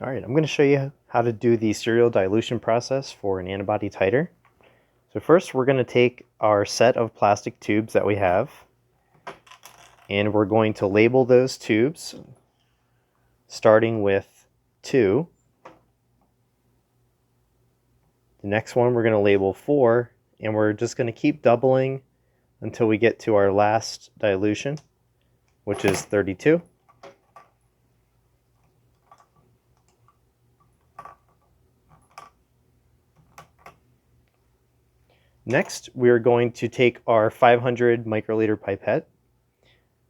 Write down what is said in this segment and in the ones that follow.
All right, I'm going to show you how to do the serial dilution process for an antibody titer. So first we're going to take our set of plastic tubes that we have, and we're going to label those tubes starting with 2. The next one we're going to label 4, and we're just going to keep doubling until we get to our last dilution, which is 32. Next, we are going to take our 500 microliter pipette,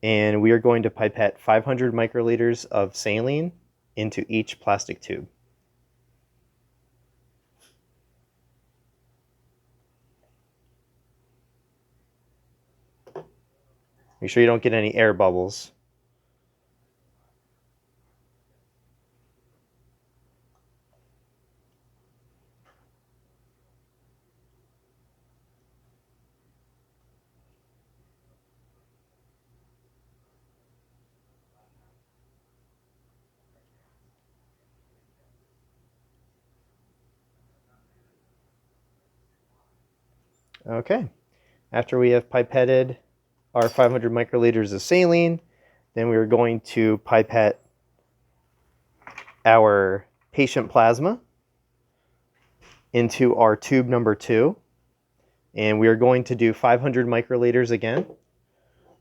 and we are going to pipette 500 microliters of saline into each plastic tube. Make sure you don't get any air bubbles. Okay, after we have pipetted our 500 microliters of saline, then we are going to pipette our patient plasma into our tube number 2, and we are going to do 500 microliters again.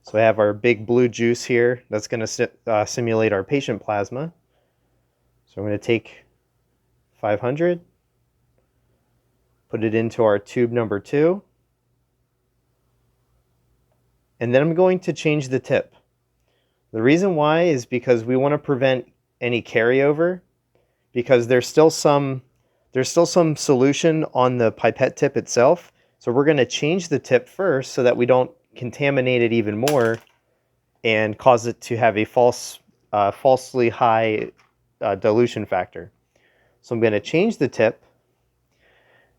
So I have our big blue juice here that's going to simulate our patient plasma. So I'm going to take 500, put it into our tube number 2, and then I'm going to change the tip. The reason why is because we want to prevent any carryover, because there's still some solution on the pipette tip itself. So we're going to change the tip first so that we don't contaminate it even more and cause it to have a falsely high dilution factor. So I'm going to change the tip.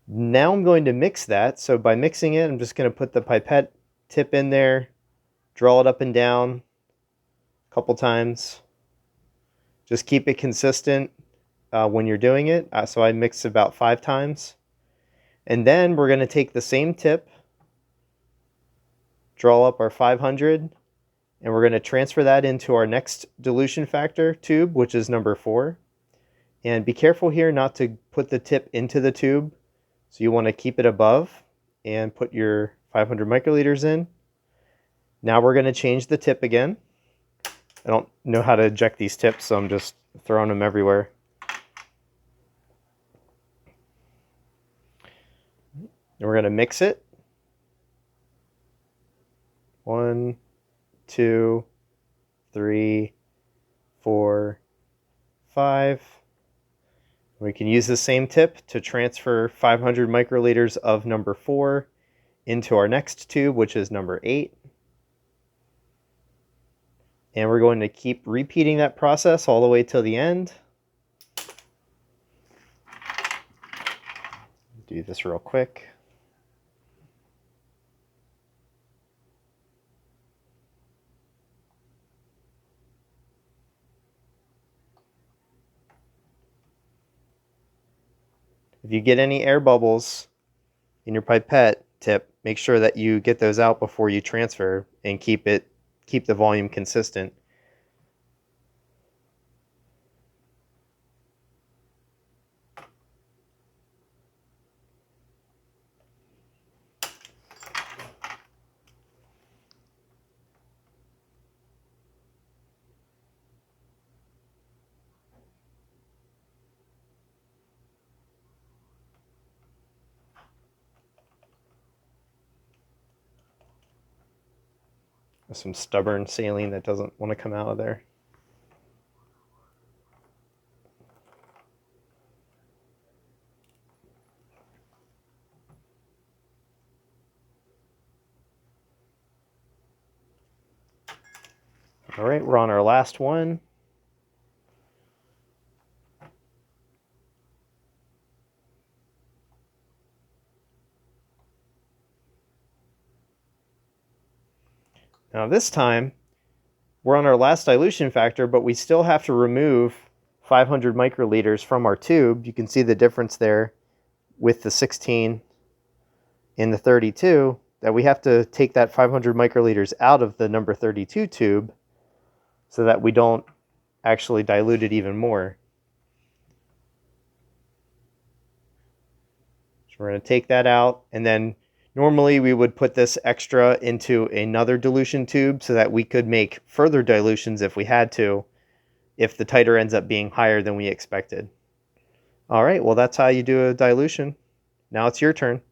Now I'm going to mix that. So by mixing it, I'm just going to put the pipette tip in there, draw it up and down a couple times. Just keep it consistent when you're doing it. So I mix about 5 times. And then we're going to take the same tip, draw up our 500, and we're going to transfer that into our next dilution factor tube, which is number 4. And be careful here not to put the tip into the tube. So you want to keep it above and put your 500 microliters in. Now we're going to change the tip again. I don't know how to eject these tips, so I'm just throwing them everywhere. And we're going to mix it. 1, 2, 3, 4, 5. We can use the same tip to transfer 500 microliters of number 4 into our next tube, which is number 8. And we're going to keep repeating that process all the way till the end. Do this real quick. If you get any air bubbles in your pipette tip, make sure that you get those out before you transfer and keep the volume consistent. There's some stubborn saline that doesn't want to come out of there. All right, we're on our last one. Now this time, we're on our last dilution factor, but we still have to remove 500 microliters from our tube, you can see the difference there with the 16 and the 32, that we have to take that 500 microliters out of the number 32 tube so that we don't actually dilute it even more. So we're going to take that out, and then normally we would put this extra into another dilution tube so that we could make further dilutions if we had to, if the titer ends up being higher than we expected. All right, well, that's how you do a dilution. Now it's your turn.